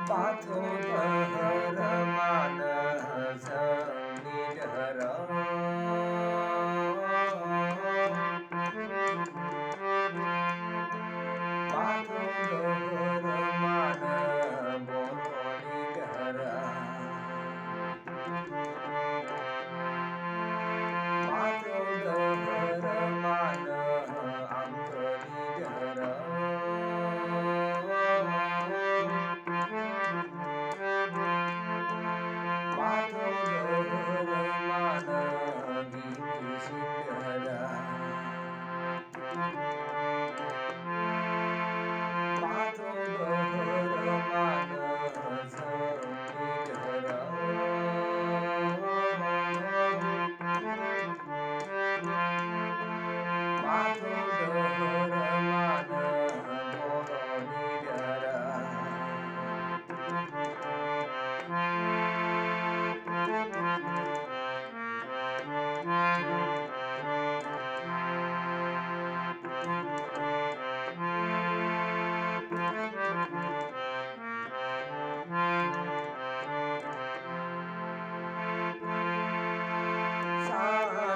पाथोधरमान संनिधर पाथोधरमान बोधनिधर पाथोधरमान अंकनिधर पाथोधरमान गिरिसिंधर पाथोधरमान संनिधर पाथोधरमान बोधनिधर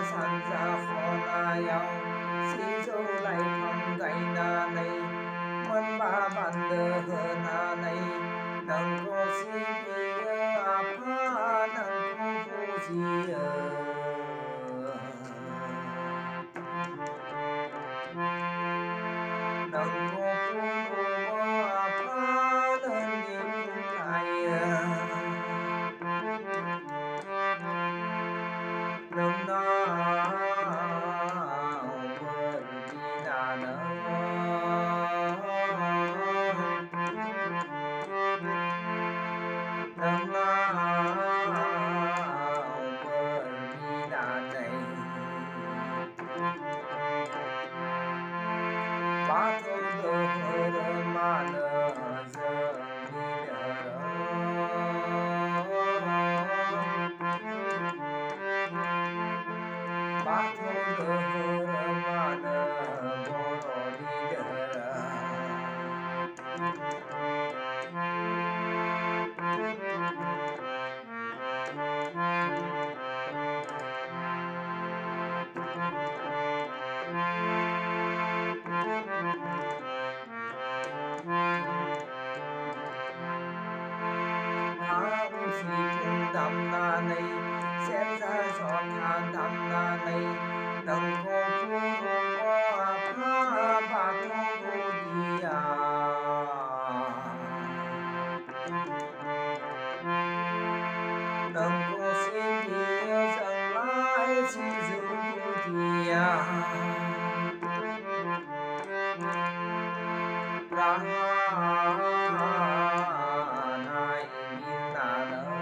सानजा खनायाव सिजौ लाइफां गायनानै मोनबा बान्दो होनानै नोंखौ सिबियो आफा नोंखौ फुजियो नोंखौ खुलुमो आफा नोंनि खुंथायो नोंनाव बोर बिनानै नोंनाव बोर बिनानै पाथोधरमान संनिधर पाथोधरमान बोधनिधर खाम सिफुं दामनानै सेरजा जथा दामनानै नोंखौ खुलुमो आफा बाथौ गुदियाव नोंखौ सिबियो जोंलाय सिजौ गुदियाव राहानाय बिरनानै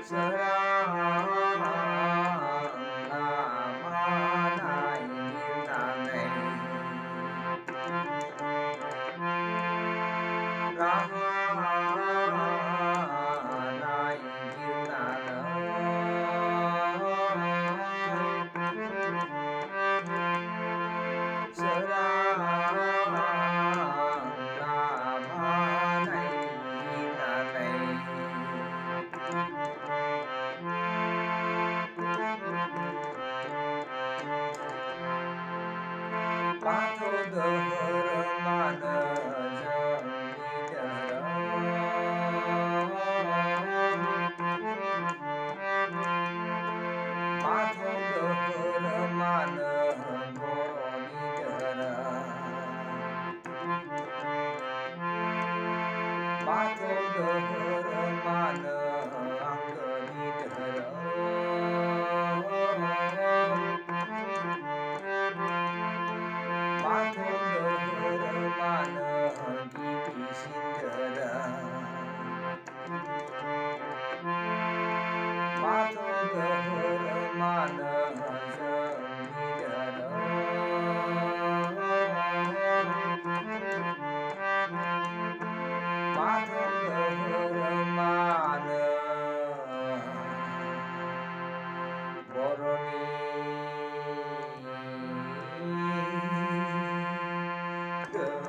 सोरां लामानाय बिरनानै राहानाय बिरनानै सोरां लामानाय बिरनानै पाथोधरमान संनिधर पाथोधरमान बोधनिधर पाथोधरमान अंकनिधर पाथोधरमान गिरिसिंधर पाथोधरमान संनिधर पाथोधरमान ग